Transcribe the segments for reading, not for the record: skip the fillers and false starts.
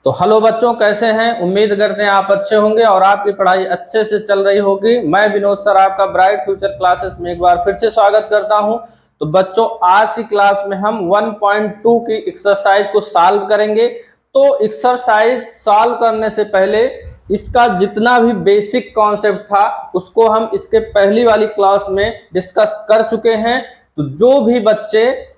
तो हेलो बच्चों, कैसे हैं? उम्मीद करते हैं आप अच्छे होंगे और आपकी पढ़ाई अच्छे से चल रही होगी। मैं विनोद सर आपका ब्राइट फ्यूचर क्लासेस में एक बार फिर से स्वागत करता हूं। तो बच्चों, आज की क्लास में हम 1.2 की एक्सरसाइज को सॉल्व करेंगे। तो एक्सरसाइज सॉल्व करने से पहले इसका जितना भी बेसिक कॉन्सेप्ट था उसको हम इसके पहली वाली क्लास में डिस्कस कर चुके हैं। तो जो भी बच्चे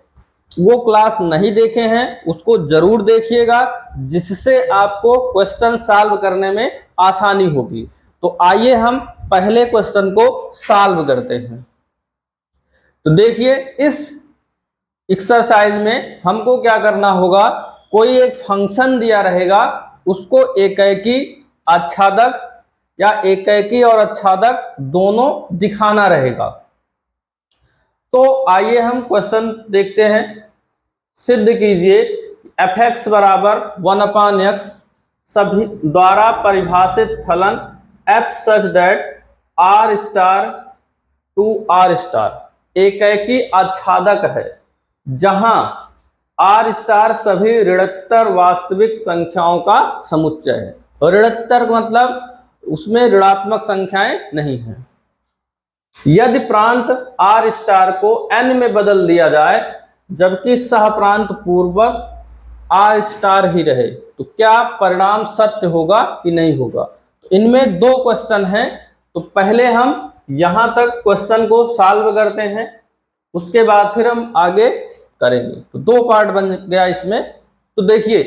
वो क्लास नहीं देखे हैं उसको जरूर देखिएगा, जिससे आपको क्वेश्चन सॉल्व करने में आसानी होगी। तो आइए हम पहले क्वेश्चन को सॉल्व करते हैं। तो देखिए, इस एक्सरसाइज में हमको क्या करना होगा, कोई एक फंक्शन दिया रहेगा, उसको एकैकी, आच्छादक या एकैकी और आच्छादक दोनों दिखाना रहेगा। तो आइए हम क्वेश्चन देखते हैं। सिद्ध कीजिए f(x) बराबर 1/x सभी द्वारा परिभाषित फलन f such that r star to r star एकैकी आच्छादक है, जहां r स्टार सभी ऋणोत्तर वास्तविक संख्याओं का समुच्चय है। ऋणोत्तर मतलब उसमें ऋणात्मक संख्याएं नहीं हैं। यदि प्रांत r स्टार को n में बदल दिया जाए जबकि सहप्रांत पूर्वक r स्टार ही रहे, तो क्या परिणाम सत्य होगा कि नहीं होगा? तो इनमें दो क्वेश्चन हैं। तो पहले हम यहां तक क्वेश्चन को सॉल्व करते हैं, उसके बाद फिर हम आगे करेंगे। तो दो पार्ट बन गया इसमें। तो देखिए,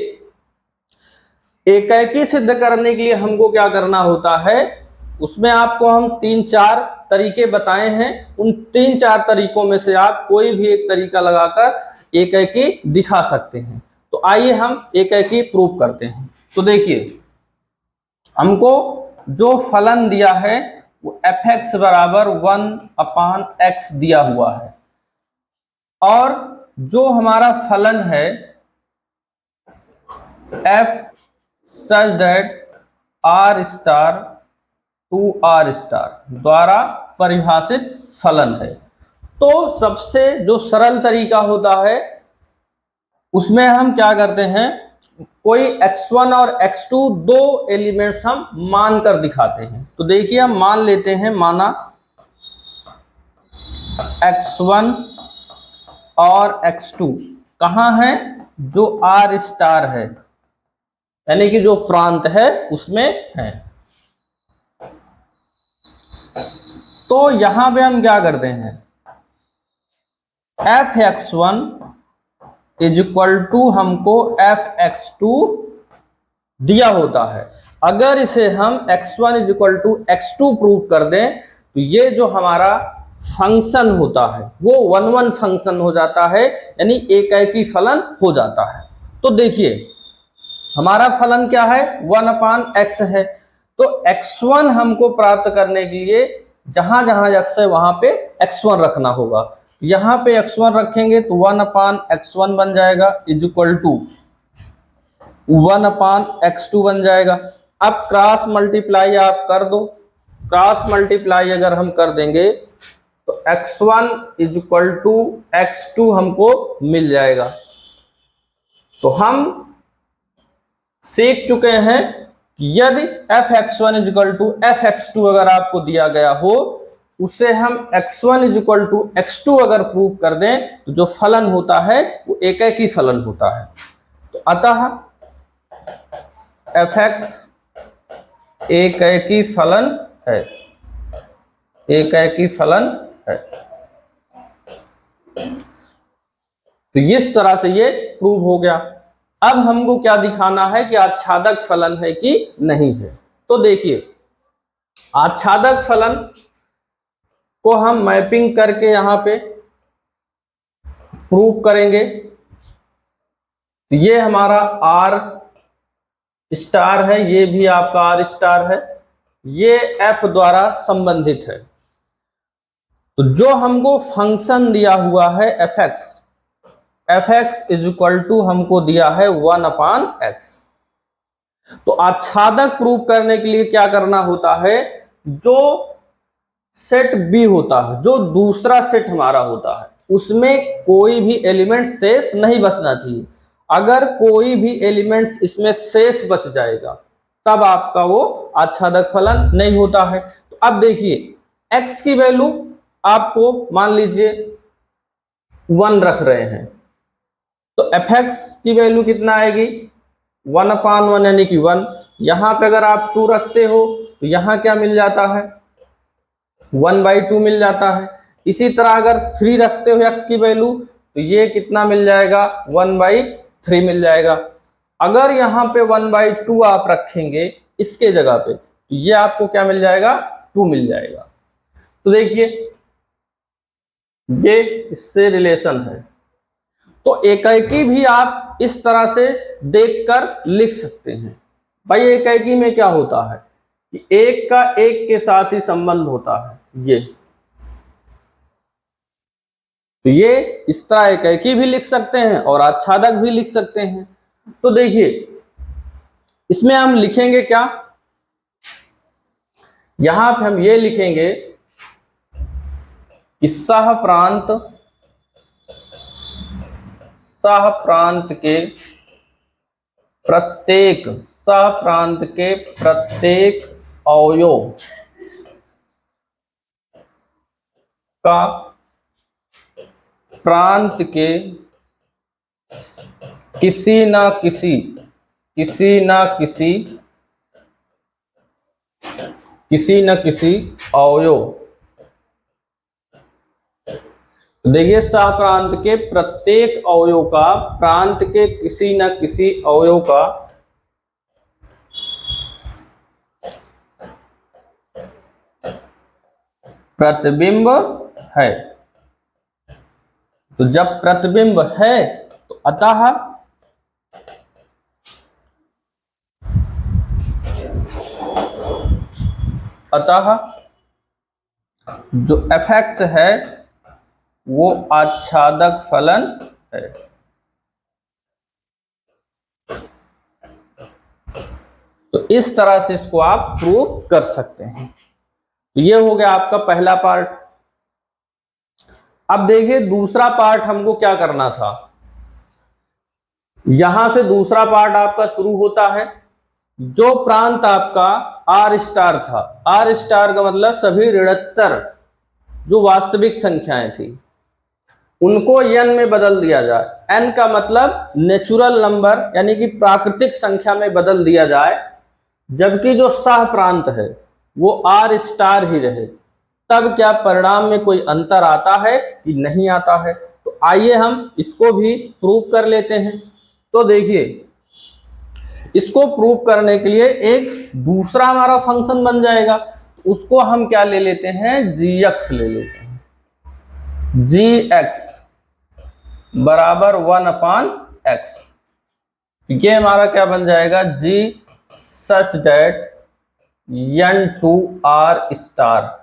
एकैकी सिद्ध करने के लिए हमको क्या करना होता है, उसमें आपको हम 3-4 तरीके बताए हैं। उन 3-4 तरीकों में से आप कोई भी एक तरीका लगाकर एकैकी दिखा सकते हैं। तो आइए हम एकैकी प्रूव करते हैं। तो देखिए, हमको जो फलन दिया है वो f(x) बराबर 1/x दिया हुआ है, और जो हमारा फलन है f such that r star to r star द्वारा परिभाषित फलन है। तो सबसे जो सरल तरीका होता है उसमें हम क्या करते हैं, कोई x1 और x2 दो एलिमेंट्स हम मानकर दिखाते हैं। तो देखिए, हम मान लेते हैं, माना x1 और x2 कहाँ है, जो r स्टार है, यानी कि जो प्रांत है उसमें है। तो यहां पे हम क्या करते हैं, f(x1) इज इक्वल टू हमको f(x2) दिया होता है। अगर इसे हम x1 is equal to x2 prove कर दें तो ये जो हमारा फंक्शन होता है वो 1-1 फंक्शन हो जाता है, यानी एकैकी फलन हो जाता है। तो देखिए, हमारा फलन क्या है, 1/x है। तो x1 हमको प्राप्त करने के लिए जहां जहां x है वहां पे x1 रखना होगा। यहां पे x1 रखेंगे तो 1/x1 बन जाएगा, इज इक्वल टू 1/x2 बन जाएगा। अब क्रॉस मल्टीप्लाई आप कर दो। क्रॉस मल्टीप्लाई अगर हम कर देंगे तो x1 is equal to x2 हमको मिल जाएगा। तो हम सीख चुके हैं कि यदि f(x1) is equal to f(x2) अगर आपको दिया गया हो, उसे हम x1 is equal to x2 अगर प्रूव कर दें तो जो फलन होता है वो एकैकी फलन होता है। तो अतः f(x) एकैकी फलन है, एकैकी फलन है। तो इस तरह से ये प्रूव हो गया। अब हमको क्या दिखाना है कि आच्छादक फलन है कि नहीं है। तो देखिए, आच्छादक फलन को हम मैपिंग करके यहां पे प्रूव करेंगे। तो ये हमारा r स्टार है, ये भी आपका r स्टार है, ये f द्वारा संबंधित है। तो जो हमको फंक्शन दिया हुआ है f(x) इज इक्वल टू हमको दिया है 1/x। तो आच्छादक प्रूव करने के लिए क्या करना होता है, जो सेट B होता है, जो दूसरा सेट हमारा होता है, उसमें कोई भी एलिमेंट शेष नहीं बचना चाहिए। अगर कोई भी एलिमेंट्स इसमें शेष बच जाएगा तब आपका वो आच्छादक फलन नहीं होता है। तो अब देखिए x की वैल्यू आपको मान लीजिए 1 रख रहे हैं, तो fx की वैल्यू कितना आएगी 1/1 यानी कि 1। यहां पे अगर आप 2 रखते हो तो यहां क्या मिल जाता है 1/2 मिल जाता है। इसी तरह अगर 3 रखते हो x की वैल्यू तो ये कितना मिल जाएगा 1/3 मिल जाएगा। अगर यहाँ पे 1/2 आप रखेंगे इसके जगह पे तो ये आपको क्या मिल जाएगा 2 मिल जाएगा। तो देखिए ये इससे रिलेशन है। तो एकैकी भी आप इस तरह से देखकर लिख सकते हैं। भाई एकैकी में क्या होता है कि एक का एक के साथ ही संबंध होता है। तो ये इस तरह एकैकी भी लिख सकते हैं और आच्छादक भी लिख सकते हैं। तो देखिए इसमें हम लिखेंगे क्या, यहां पे हम ये लिखेंगे कि सह प्रांत के प्रत्येक अवयव का प्रांत के किसी न किसी अवयव, देखिए सह प्रांत के प्रत्येक अवयव का प्रांत के किसी न किसी अवयव का प्रतिबिंब है। तो जब प्रतिबिंब है तो अतः जो fx है वो आच्छादक फलन है। तो इस तरह से इसको आप प्रूव कर सकते हैं। तो ये हो गया आपका पहला पार्ट। अब देखिए दूसरा पार्ट हमको क्या करना था। यहां से दूसरा पार्ट आपका शुरू होता है। जो प्रांत आपका आर स्टार था, आर स्टार का मतलब सभी ऋणोत्तर जो वास्तविक संख्याएं थी उनको n में बदल दिया जाए। n का मतलब नेचुरल नंबर यानी कि प्राकृतिक संख्या में बदल दिया जाए, जबकि जो सह प्रांत है वो आर स्टार ही रहे। तब क्या परिणाम में कोई अंतर आता है कि नहीं आता है। तो आइए हम इसको भी प्रूव कर लेते हैं। तो देखिए इसको प्रूव करने के लिए एक दूसरा हमारा फंक्शन बन जाएगा, उसको हम क्या ले लेते हैं gx ले लेते हैं। gx बराबर 1/x। ये हमारा क्या बन जाएगा g such that n to r star.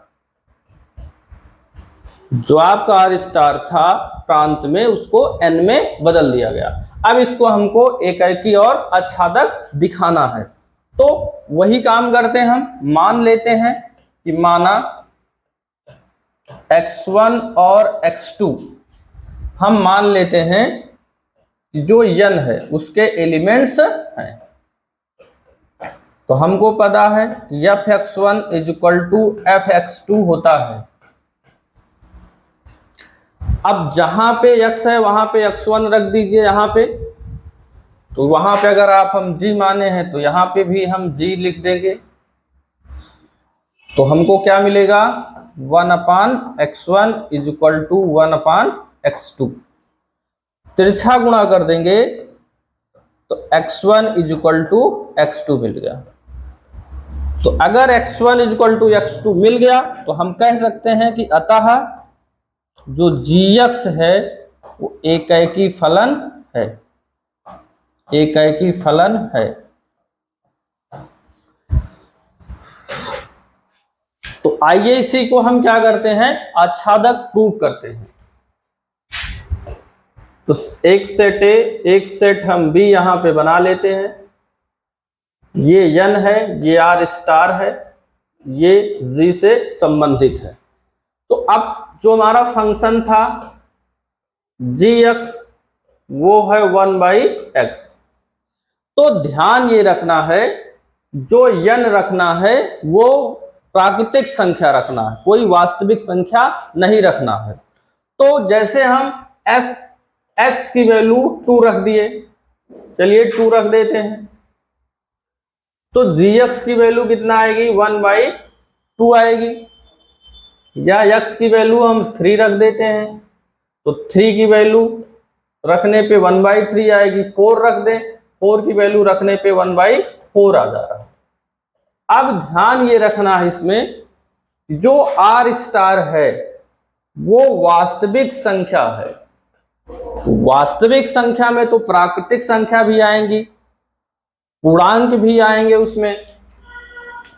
जो आपका आर स्टार था प्रांत में उसको n में बदल दिया गया। अब इसको हमको एकैकी और आच्छादक दिखाना है। तो वही काम करते हैं, हम मान लेते हैं कि माना x1 और x2 हम मान लेते हैं जो n है उसके एलिमेंट्स हैं। तो हमको पता है कि fx1 = fx2 होता है। अब जहां पे x है वहां पे x1 रख दीजिए यहां पे। तो वहां पे अगर आप हम g माने हैं तो यहां पे भी हम g लिख देंगे। तो हमको क्या मिलेगा 1/x1 = 1/x2। तिरछा गुणा कर देंगे तो x1 = x2 मिल गया। तो अगर x1 = x2 मिल गया तो हम कह सकते हैं कि अतः जो gx है वो एकैकी फलन है, एकैकी फलन है। तो आइए इसी को हम क्या करते हैं आच्छादक प्रूव करते हैं। तो एक सेट ए एक सेट हम बी यहां पे बना लेते हैं। ये n है, ये आर स्टार है, ये g से संबंधित है। तो अब जो हमारा फंक्शन था gx वो है 1/x। तो ध्यान ये रखना है, जो n रखना है वो प्राकृतिक संख्या रखना है, कोई वास्तविक संख्या नहीं रखना है। तो जैसे हम x की वैल्यू 2 रख दिए, चलिए 2 रख देते हैं, तो gx की वैल्यू कितना आएगी 1/2 आएगी। या x की वैल्यू हम 3 रख देते हैं, तो 3 की वैल्यू रखने पे 1/3 आएगी। 4 रख दें, 4 की वैल्यू रखने पे 1/4 आ जा रहा है। अब ध्यान ये रखना है इसमें, जो r स्टार है वो वास्तविक संख्या है। वास्तविक संख्या में तो प्राकृतिक संख्या भी आएंगी, पूर्णांक भी आएंगे, उसमें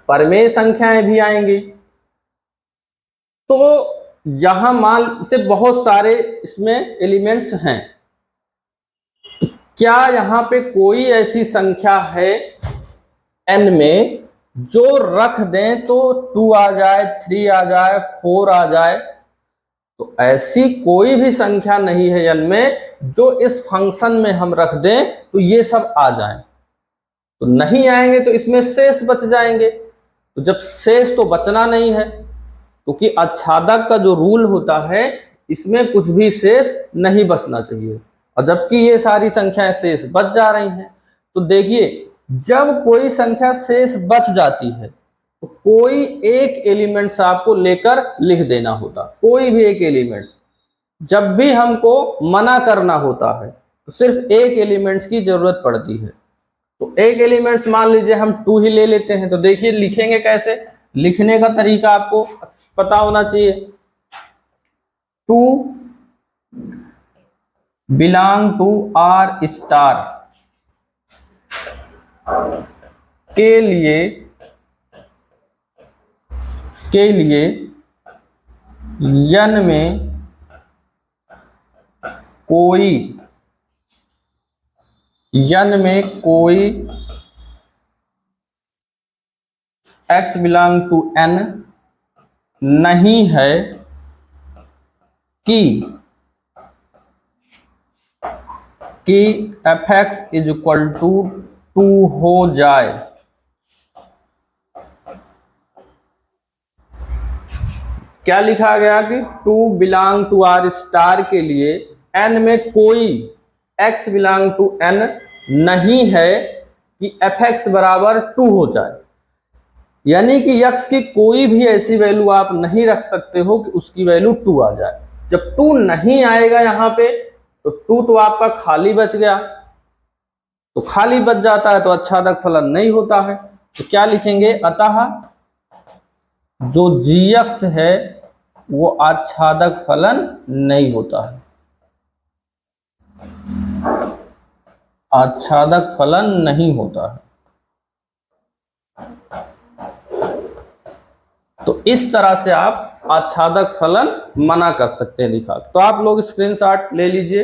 परमेय संख्याएं भी आएंगी। तो यहां मान से बहुत सारे इसमें एलिमेंट्स हैं, क्या यहां पे कोई ऐसी संख्या है n में जो रख दें तो 2 आ जाए, 3 आ जाए, 4 आ जाए? तो ऐसी कोई भी संख्या नहीं है n में जो इस फंक्शन में हम रख दें तो ये सब आ जाए। तो नहीं आएंगे तो इसमें शेष बच जाएंगे। तो जब शेष तो बचना नहीं है, क्योंकि आच्छादक का जो रूल होता है इसमें कुछ भी शेष नहीं बचना चाहिए, और जबकि ये सारी संख्याएं शेष बच जा रही हैं। तो देखिए, जब कोई संख्या शेष बच जाती है तो कोई एक एलिमेंट्स आपको लेकर लिख देना होता, कोई भी एक एलिमेंट्स। जब भी हमको मना करना होता है तो सिर्फ एक एलिमेंट्स की जरूरत पड़ती है। तो एक एलिमेंट्स मान लीजिए हम 2 ही ले लेते हैं, तो देखिए लिखेंगे कैसे, लिखने का तरीका आपको पता होना चाहिए। 2 बिलोंग टू r स्टार के लिए n में कोई x बिलोंग टू n नहीं है कि fx इज इक्वल टू 2 हो जाए। क्या लिखा गया कि 2 बिलोंग टू r स्टार के लिए n में कोई x बिलोंग टू n नहीं है कि fx बराबर 2 हो जाए। यानी कि x की कोई भी ऐसी वैल्यू आप नहीं रख सकते हो कि उसकी वैल्यू 2 आ जाए। जब 2 नहीं आएगा यहां पे तो 2 तो आपका खाली बच गया, तो खाली बच जाता है तो आच्छादक फलन नहीं होता है। तो क्या लिखेंगे, अतः जो gx है वो आच्छादक फलन नहीं होता है, आच्छादक फलन नहीं होता है। तो इस तरह से आप आच्छादक फलन मना कर सकते हैं लिखा। तो आप लोग स्क्रीनशॉट ले लीजिए।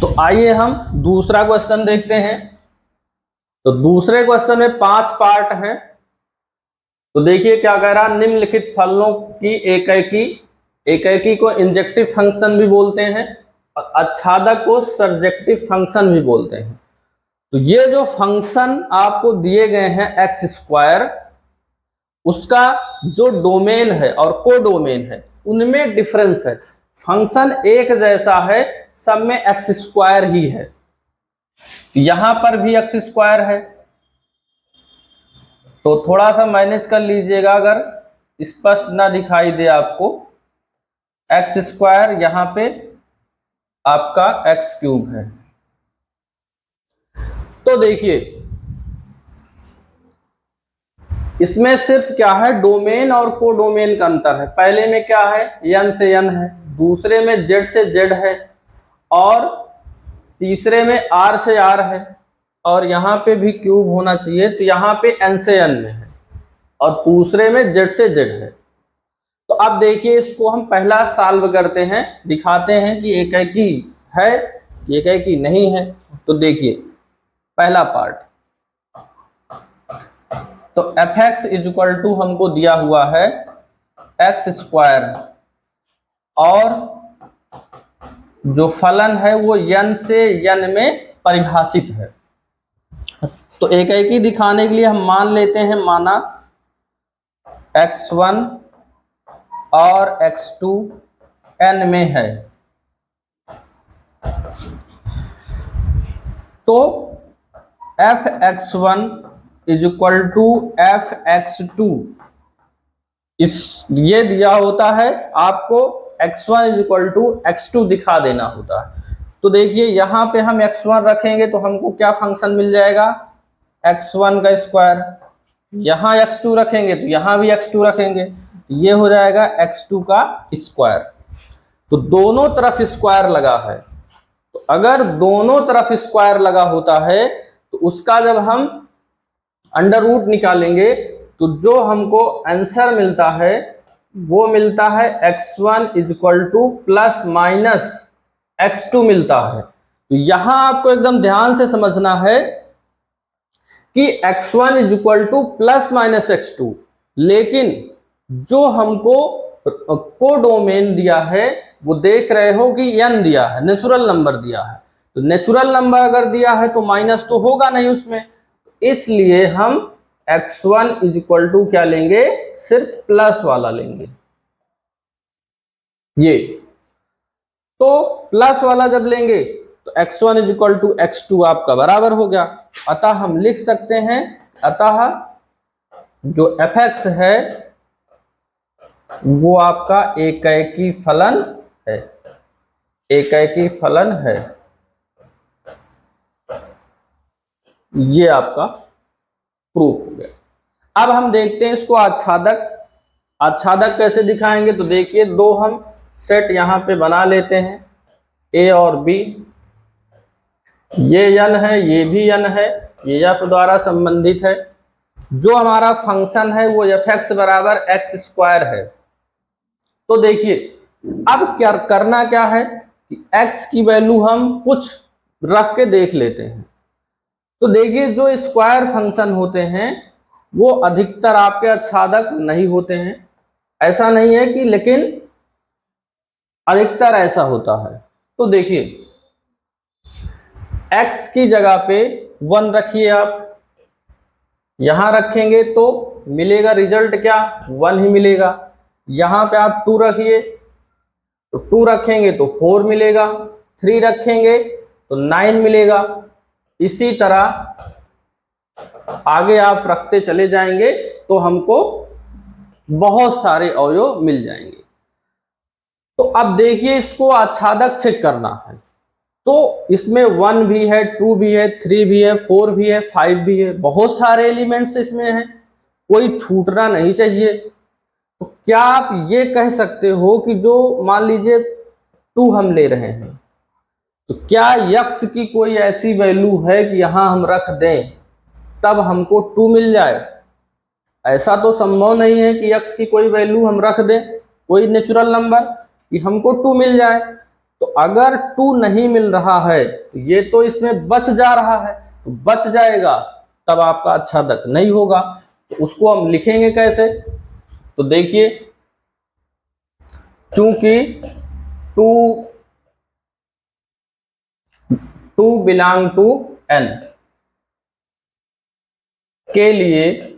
तो आइए हम दूसरा क्वेश्चन देखते हैं। तो दूसरे क्वेश्चन में 5 पार्ट हैं। तो देखिए क्या कह रहा, निम्नलिखित फलनों की एकैकी को इंजेक्टिव फंक्शन भी बोलते हैं और आच्छादक को सर्जेक्टिव फंक्शन भी बोलते हैं। तो ये जो फंक्शन आपको दिए गए हैं एक्स स्क्वायर, उसका जो डोमेन है और कोडोमेन है उनमें डिफरेंस है। फंक्शन एक जैसा है, सब में एक्स स्क्वायर ही है। यहां पर भी एक्स स्क्वायर है, तो थोड़ा सा मैनेज कर लीजिएगा अगर स्पष्ट ना दिखाई दे आपको। एक्स स्क्वायर यहां पे आपका एक्स क्यूब है। तो देखिए इसमें सिर्फ क्या है, डोमेन और कोडोमेन का अंतर है। पहले में क्या है, n से n है, दूसरे में z से z है, और तीसरे में r से r है, और यहाँ पे भी क्यूब होना चाहिए, तो यहाँ पे n से n में है, और दूसरे में z से z है। तो अब देखिए इसको हम पहला सॉल्व करते हैं, दिखाते हैं कि एकैकी है कि एकैकी नहीं है। तो देखिए पहला पार्ट, तो fx इज इक्वल टू हमको दिया हुआ है एक्स स्क्वायर और जो फलन है वो n से n में परिभाषित है। तो एक एक ही दिखाने के लिए हम मान लेते हैं, माना x1 और x2 n में है, तो fx1 is equal to fx2, इस ये दिया होता है आपको, x1 is equal to x2 दिखा देना होता है। तो देखिए यहाँ पे हम x1 रखेंगे तो हमको क्या फंक्शन मिल जाएगा, x1 का स्क्वायर। यहाँ x2 रखेंगे तो यहाँ भी x2 रखेंगे, ये हो जाएगा x2 का स्क्वायर। तो दोनों तरफ स्क्वायर लगा है, तो अगर दोनों तरफ स्क्वायर लगा होता है तो उसका जब हम अंडर रूट निकालेंगे तो जो हमको आंसर मिलता है वो मिलता है x1 is equal two plus minus x2 मिलता है। तो यहां आपको एकदम ध्यान से समझना है कि x1 is equal two plus minus x2, लेकिन जो हमको कोडोमेन दिया है वो देख रहे हो कि n दिया है, नेचुरल नंबर दिया है। तो नेचुरल नंबर अगर दिया है तो माइनस तो होगा नहीं उसमें, इसलिए हम x1 इज इक्वल टू क्या लेंगे, सिर्फ प्लस वाला लेंगे। ये तो प्लस वाला जब लेंगे तो x1 is equal to x2 आपका बराबर हो गया। अतः हम लिख सकते हैं, अतः जो fx है वो आपका एकैकी फलन है, एकैकी फलन है। ये आपका प्रूफ हो गया। अब हम देखते हैं इसको आच्छादक, आच्छादक कैसे दिखाएंगे। तो देखिए दो हम सेट यहां पे बना लेते हैं, a और b। ये n है, ये भी n है, ये f द्वारा संबंधित है। जो हमारा फंक्शन है वो fx बराबर x स्क्वायर है। तो देखिए अब क्या करना क्या है कि x की वैल्यू हम कुछ रख के देख लेते हैं। तो देखिए जो स्क्वायर फंक्शन होते हैं वो अधिकतर आपके आच्छादक नहीं होते हैं, ऐसा नहीं है कि, लेकिन अधिकतर ऐसा होता है। तो देखिए x की जगह पे 1 रखिए आप, यहां रखेंगे तो मिलेगा रिजल्ट क्या, 1 ही मिलेगा। यहां पे आप 2 रखिए तो 2 रखेंगे तो 4 मिलेगा, 3 रखेंगे तो 9 मिलेगा। इसी तरह आगे आप रखते चले जाएंगे तो हमको बहुत सारे अवयव मिल जाएंगे। तो अब देखिए इसको आच्छादक चेक करना है, तो इसमें 1 भी है, 2 भी है, 3 भी है, 4 भी है, 5 भी है, बहुत सारे एलिमेंट्स इसमें हैं, कोई छूटना नहीं चाहिए। तो क्या आप ये कह सकते हो कि जो मान लीजिए 2 हम ले रहे हैं, तो क्या x की कोई ऐसी वैल्यू है कि यहां हम रख दें तब हमको 2 मिल जाए? ऐसा तो संभव नहीं है कि x की कोई वैल्यू हम रख दें, कोई नेचुरल नंबर, कि हमको 2 मिल जाए। तो अगर 2 नहीं मिल रहा है तो ये तो इसमें बच जा रहा है, तो बच जाएगा तब आपका आच्छादक नहीं होगा। तो उसको हम लिखेंगे कैसे, तो देखिए चूंकि 2 बिलोंग टू n के लिए,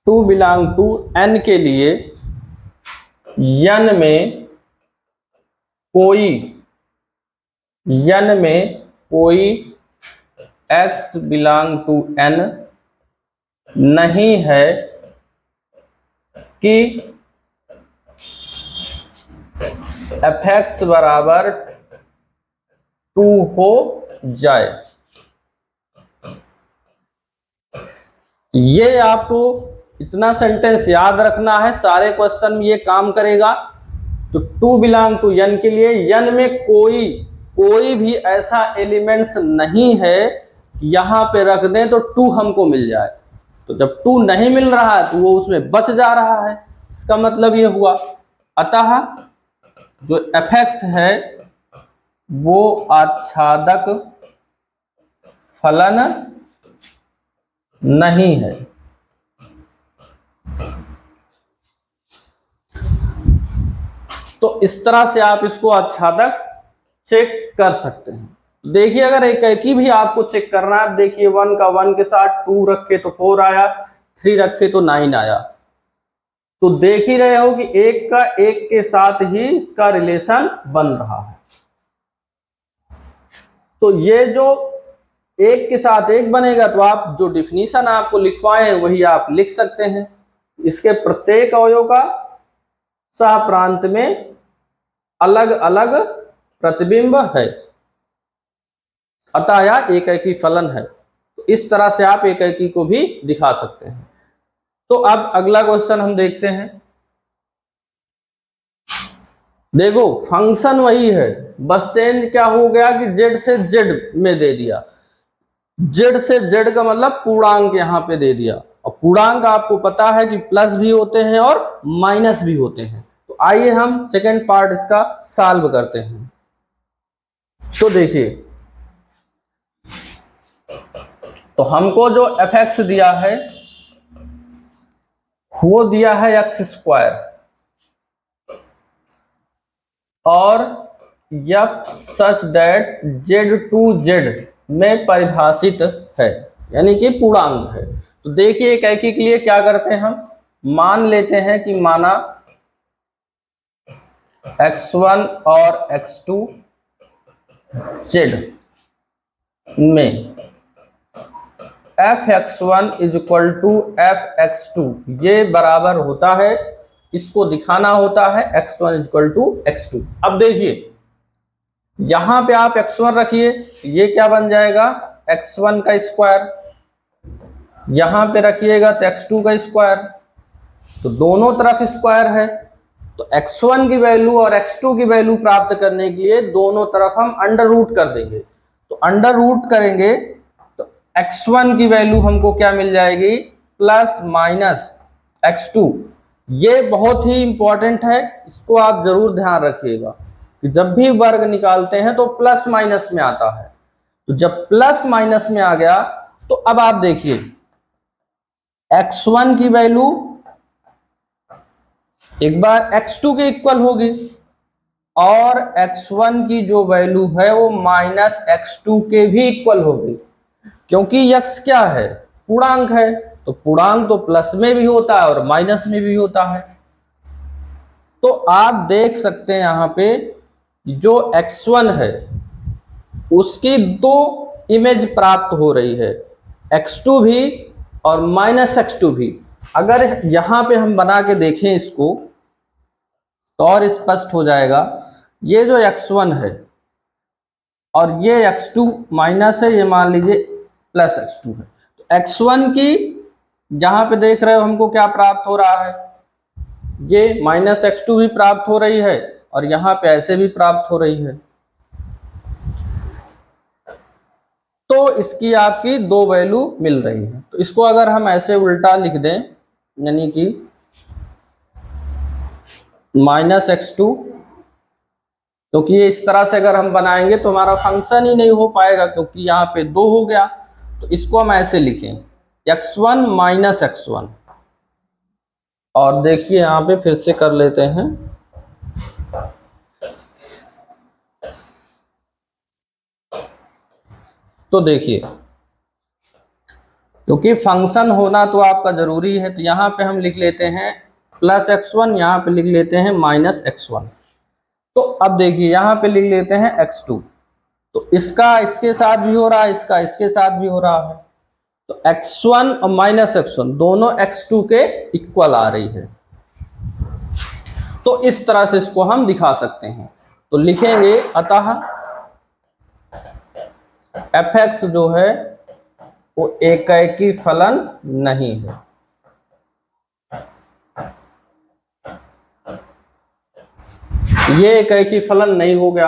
2 बिलोंग टू n के लिए n में कोई x बिलोंग टू n नहीं है कि fx बराबर 2 हो जाए। ये आपको इतना सेंटेंस याद रखना है, सारे क्वेश्चन में ये काम करेगा। तो 2 बिलोंग टू n के लिए n में कोई भी ऐसा एलिमेंट्स नहीं है कि यहां पे रख दें तो 2 हमको मिल जाए। तो जब 2 नहीं मिल रहा है तो वो उसमें बच जा रहा है, इसका मतलब ये हुआ। अतः जो fx है वो आच्छादक फलन नहीं है। तो इस तरह से आप इसको आच्छादक चेक कर सकते हैं। देखिए अगर एक ही भी आपको चेक करना है, देखिए 1 का 1 के साथ 2 रखे तो 4 आया, 3 रखे तो 9 आया। तो देख ही रहे हो कि एक का एक के साथ ही इसका रिलेशन बन रहा है। तो ये जो एक के साथ एक बनेगा तो आप जो डिफिनीशन आपको लिखवाए हैं वही आप लिख सकते हैं। इसके प्रत्येक अवयव का सह प्रांत में अलग अलग प्रतिबिंब है, अतः यह एकैकी फलन है। तो इस तरह से आप एकैकी को भी दिखा सकते हैं। तो अब अगला क्वेश्चन हम देखते हैं। देखो फंक्शन वही है, बस चेंज क्या हो गया कि z से z में दे दिया। z से z का मतलब पूर्णांक यहां पे दे दिया, और पूर्णांक आपको पता है कि प्लस भी होते हैं और माइनस भी होते हैं। तो आइए हम सेकंड पार्ट इसका सॉल्व करते हैं। तो देखिए, तो हमको जो fx दिया है वो दिया है x², और f such that z to z में परिभाषित है, यानी कि पूर्णांक है। तो देखिए एकैकी के लिए क्या करते हैं, हम मान लेते हैं कि माना x1 और x2 z में fx1 is equal to fx2 ये बराबर होता है, इसको दिखाना होता है x1 is equal to x2। अब देखिए यहां पे आप x1 रखिए, ये क्या बन जाएगा x1 का स्क्वायर, यहां पे रखिएगा तो x2 का स्क्वायर, तो दोनों तरफ स्क्वायर है। तो x1 की वैल्यू और x2 की वैल्यू प्राप्त करने के लिए दोनों तरफ हम अंडर रूट कर देंगे। तो अंडर रूट करेंगे तो x1 की वैल्यू हमको क्या मिल जाएगी, प्लस माइनस x2। ये बहुत ही इंपॉर्टेंट है, इसको आप जरूर ध्यान रखिएगा कि जब भी वर्ग निकालते हैं तो प्लस माइनस में आता है। तो जब प्लस माइनस में आ गया तो अब आप देखिए x1 की वैल्यू एक बार x2 के इक्वल होगी, और x1 की जो वैल्यू है वो माइनस x2 के भी इक्वल होगी, क्योंकि x क्या है, पूर्णांक है। तो पूर्णांक तो प्लस में भी होता है और माइनस में भी होता है। तो आप देख सकते हैं यहां पे जो x1 है उसकी दो इमेज प्राप्त हो रही है, x2 भी और माइनस x2 भी। अगर यहां पे हम बना के देखें इसको तो और स्पष्ट हो जाएगा। ये जो x1 है और ये x2 माइनस है, ये मान लीजिए प्लस x2 है। तो x1 की जहां पे देख रहे हो हमको क्या प्राप्त हो रहा है, ये माइनस x2 भी प्राप्त हो रही है और यहां पे ऐसे भी प्राप्त हो रही है। तो इसकी आपकी दो वैल्यू मिल रही है। तो इसको अगर हम ऐसे उल्टा लिख दें, यानी कि माइनस x2, क्योंकि ये इस तरह से अगर हम बनाएंगे तो हमारा फंक्शन ही नहीं हो पाएगा, क्योंकि यहाँ पे 2 हो गया। तो इसको हम ऐसे लिखें x1 माइनस x1, और देखिए यहाँ पे फिर से कर लेते हैं। तो देखिए क्योंकि फंक्शन होना तो आपका जरूरी है, तो यहाँ पे हम लिख लेते हैं प्लस x1, यहाँ पे लिख लेते हैं माइनस x1। तो अब देखिए यहाँ पे लिख लेते हैं x2, तो इसका इसके साथ भी हो रहा है, इसका इसके साथ भी हो रहा है। तो x1 और माइनस x1 दोनों x2 के इक्वल आ रही है। तो इस तरह से इसको हम दिखा सकते हैं। तो लिखेंगे अतः fx जो है वो एकैकी फलन नहीं है। ये एकैकी फलन नहीं हो गया।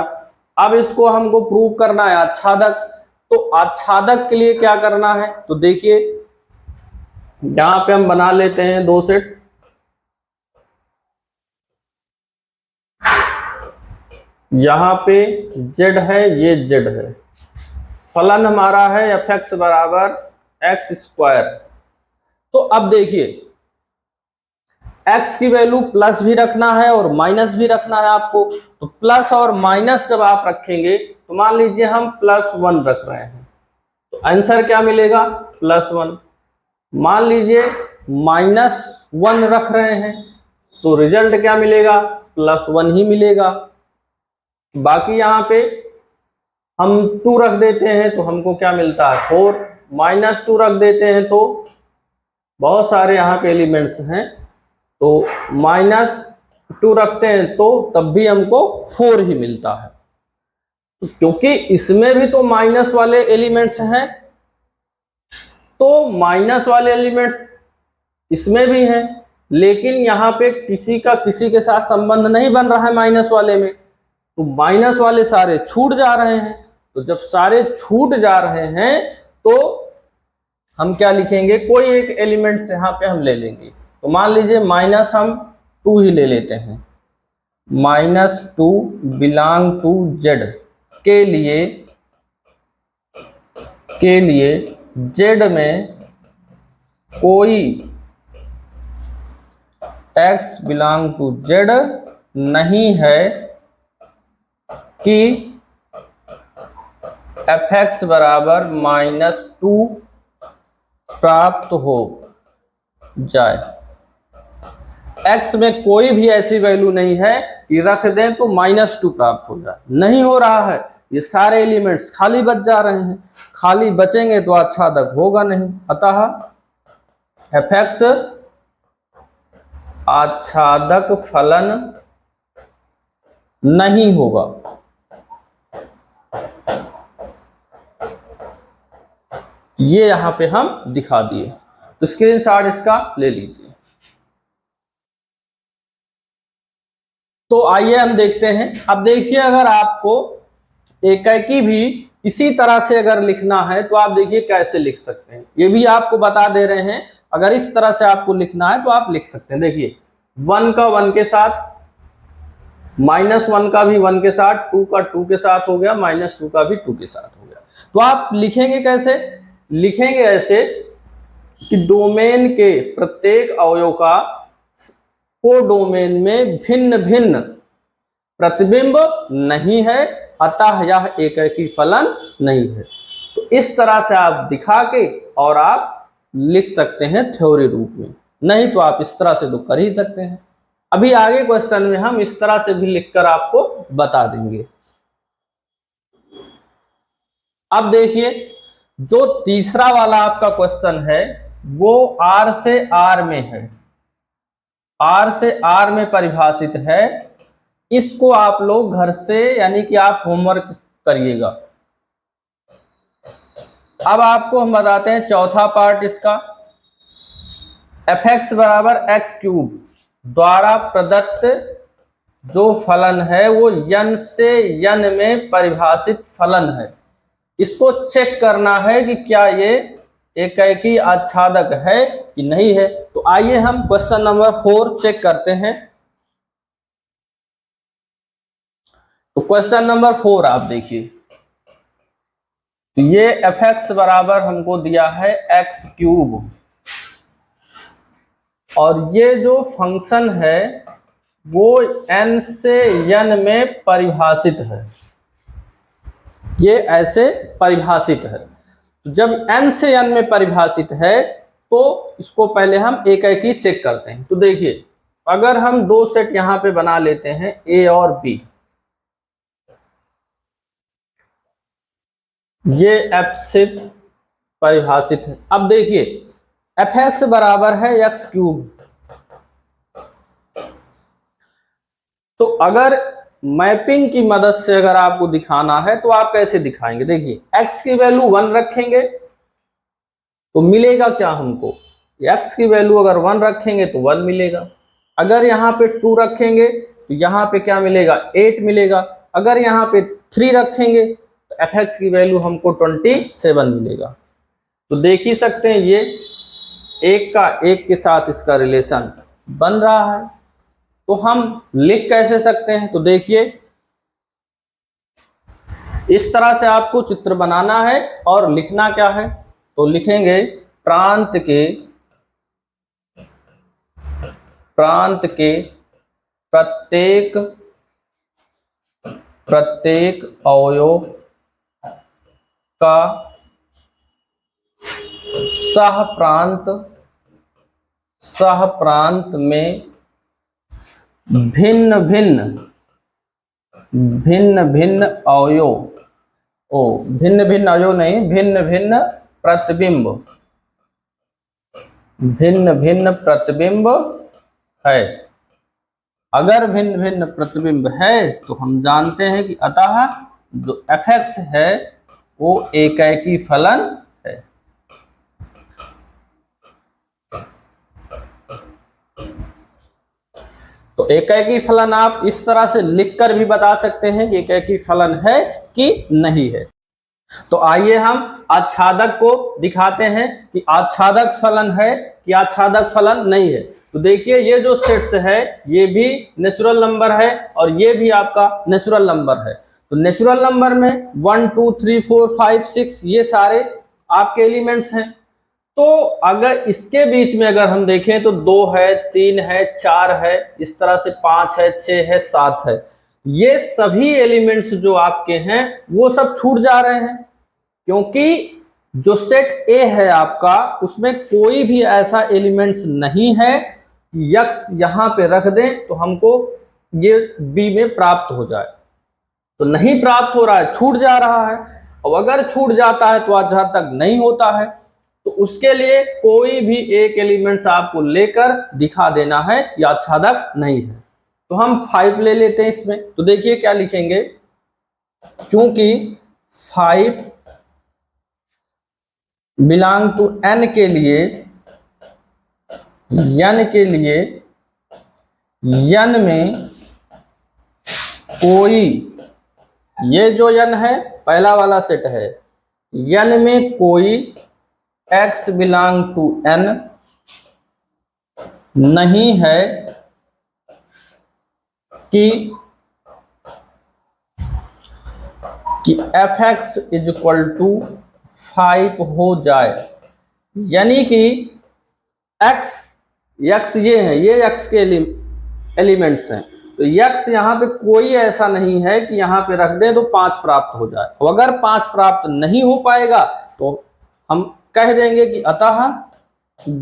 अब इसको हमको प्रूव करना है आच्छादक। तो आच्छादक के लिए क्या करना है, तो देखिए यहां पे हम बना लेते हैं 2 सेट। यहां पे z है, ये z है, फलन हमारा है fx बराबर x²। तो अब देखिए x की वैल्यू प्लस भी रखना है और माइनस भी रखना है आपको। तो प्लस और माइनस जब आप रखेंगे तो मान लीजिए हम +1 रख रहे हैं, तो आंसर क्या मिलेगा? +1। मान लीजिए -1 रख रहे हैं तो रिजल्ट क्या मिलेगा? +1 ही मिलेगा। बाकी यहाँ पे हम 2 रख देते हैं तो हमको क्या मिलता है? 4। -2 रख देते हैं तो बहुत सारे यहाँ पे एलिमेंट्स हैं, तो -2 रखते हैं तो तब भी हमको 4 ही मिलता है। तो क्योंकि इसमें भी तो माइनस वाले एलिमेंट्स हैं, तो माइनस वाले एलिमेंट्स इसमें भी हैं, लेकिन यहाँ पे किसी का किसी के साथ संबंध नहीं बन रहा है माइनस वाले में, तो माइनस वाले सारे छूट जा रहे हैं। तो जब सारे छूट जा रहे हैं तो हम क्या लिखेंगे? कोई एक एलिमेंट यहाँ पे हम ले लेंगे। तो मान लीजिए माइनस हम 2 ही ले लेते हैं। -2 बिलोंग टू Z के लिए Z में कोई x बिलोंग टू Z नहीं है कि fx बराबर -2 प्राप्त हो जाए। x में कोई भी ऐसी वैल्यू नहीं है कि रख दें तो -2 प्राप्त हो जाए, नहीं हो रहा है। ये सारे एलिमेंट्स खाली बच जा रहे हैं, खाली बचेंगे तो आच्छादक होगा नहीं, अतः fx आच्छादक फलन नहीं होगा। ये यहां पे हम दिखा दिए, तो स्क्रीनशॉट इसका ले लीजिए। तो आइए हम देखते हैं। अब देखिए, अगर आपको एकाकी भी इसी तरह से अगर लिखना है तो आप देखिए कैसे लिख सकते हैं, ये भी आपको बता दे रहे हैं। अगर इस तरह से आपको लिखना है तो आप लिख सकते हैं। देखिए 1 का 1 के साथ, -1 का भी 1 के साथ, 2 का 2 के साथ हो गया, -2 का भी 2 के साथ हो गया। तो आप लिखेंगे कैसे? लिखेंगे ऐसे कि डोमेन के प्रत्येक अवयव का को डोमेन में भिन्न भिन्न प्रतिबिंब नहीं है, अतः यह एकाकी फलन नहीं है। तो इस तरह से आप दिखा के और आप लिख सकते हैं थ्योरी रूप में, नहीं तो आप इस तरह से तो कर ही सकते हैं। अभी आगे क्वेश्चन में हम इस तरह से भी लिखकर आपको बता देंगे। अब देखिए, जो तीसरा वाला आपका क्वेश्चन है वो R से R में है, R से R में परिभाषित है। इसको आप लोग घर से यानी कि आप होमवर्क करिएगा। अब आपको हम बताते हैं चौथा पार्ट इसका। fx बराबर x³ द्वारा प्रदत्त जो फलन है वो n से n में परिभाषित फलन है। इसको चेक करना है कि क्या ये एकाकी आच्छादक है कि नहीं है। तो आइए हम क्वेश्चन नंबर 4 चेक करते हैं। तो क्वेश्चन नंबर 4 आप देखिए, ये fx बराबर हमको दिया है x³ और ये जो फंक्शन है वो n से n में परिभाषित है, ये ऐसे परिभाषित है। जब n से n में परिभाषित है तो इसको पहले हम एकाकी चेक करते हैं। तो देखिए, अगर हम 2 सेट यहां पे बना लेते हैं a और b, ये f से परिभाषित है। अब देखिए fx बराबर है x³, तो अगर मैपिंग की मदद से अगर आपको दिखाना है तो आप कैसे दिखाएंगे? देखिए x की वैल्यू 1 रखेंगे तो मिलेगा क्या हमको? x की वैल्यू अगर 1 रखेंगे तो 1 मिलेगा, अगर यहाँ पे 2 रखेंगे तो यहाँ पे क्या मिलेगा? 8 मिलेगा, अगर यहाँ पे 3 रखेंगे तो fx की वैल्यू हमको 27 मिलेगा। तो देख ही सकते हैं ये एक का एक के साथ इसका रिलेशन बन रहा है। तो हम लिख कैसे सकते हैं? तो देखिए, इस तरह से आपको चित्र बनाना है और लिखना क्या है? तो लिखेंगे प्रांत के प्रांत के प्रत्येक अवयव का सह प्रांत में भिन्न भिन्न अवयव नहीं, भिन्न भिन्न प्रतिबिंब है। अगर भिन्न भिन्न प्रतिबिंब है तो हम जानते हैं कि अतः जो fx है वो एकाकी फलन है। तो एकाकी फलन आप इस तरह से लिखकर भी बता सकते हैं कि एकाकी फलन है कि नहीं है। तो आइए हम आच्छादक को दिखाते हैं कि आच्छादक फलन है कि आच्छादक फलन नहीं है। तो देखिए ये जो सेट्स है ये भी नेचुरल नंबर है और ये भी आपका नेचुरल नंबर है। तो नेचुरल नंबर में 1 2 3 4 5 6 ये सारे आपके एलिमेंट्स हैं। तो अगर इसके बीच में अगर हम देखें तो 2 है, 3 है, 4 है, इस तरह से 5 है, 6 है, 7 है, ये सभी एलिमेंट्स जो आपके हैं वो सब छूट जा रहे हैं, क्योंकि जो सेट ए है आपका उसमें कोई भी ऐसा एलिमेंट्स नहीं है कि यक्स यहां पे रख दें तो हमको ये बी में प्राप्त हो जाए। तो नहीं प्राप्त हो रहा है, छूट जा रहा है। और अगर छूट जाता है तो आच्छादक नहीं होता है। तो उसके लिए कोई भी एक एलिमेंट्स आपको लेकर दिखा देना है कि आच्छादक नहीं है। तो हम 5 ले लेते हैं इसमें। तो देखिए क्या लिखेंगे, क्योंकि 5 बिलोंग टू n के लिए n में कोई, ये जो n है पहला वाला सेट है, n में कोई x बिलोंग टू n नहीं है कि fx इज इक्वल टू 5 हो जाए। यानी कि x ये है, ये x के एलिमेंट्स हैं। तो x यहाँ पे कोई ऐसा नहीं है कि यहाँ पे रख दे तो 5 प्राप्त हो जाए। और अगर 5 प्राप्त नहीं हो पाएगा तो हम कह देंगे कि अतः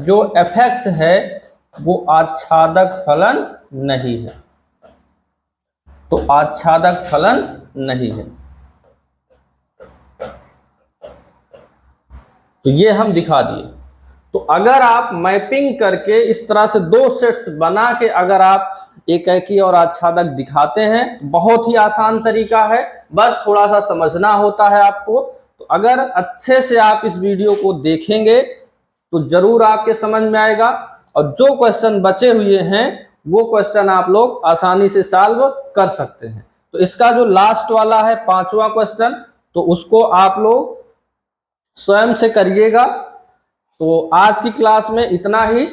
जो fx है वो आच्छादक फलन नहीं है। तो आच्छादक फलन नहीं है। तो ये हम दिखा दिए। तो अगर आप मैपिंग करके इस तरह से 2 सेट्स बना के अगर आप एकाकी और आच्छादक दिखाते हैं, बहुत ही आसान तरीका है, बस थोड़ा सा समझना होता है आपको। तो अगर अच्छे से आप इस वीडियो को देखेंगे तो जरूर आपके समझ में आएगा। और जो क्वेश्चन बचे हुए हैं वो क्वेश्चन आप लोग आसानी से सॉल्व कर सकते हैं। तो इसका जो लास्ट वाला है 5वां क्वेश्चन, तो उसको आप लोग स्वयं से करिएगा। तो आज की क्लास में इतना ही।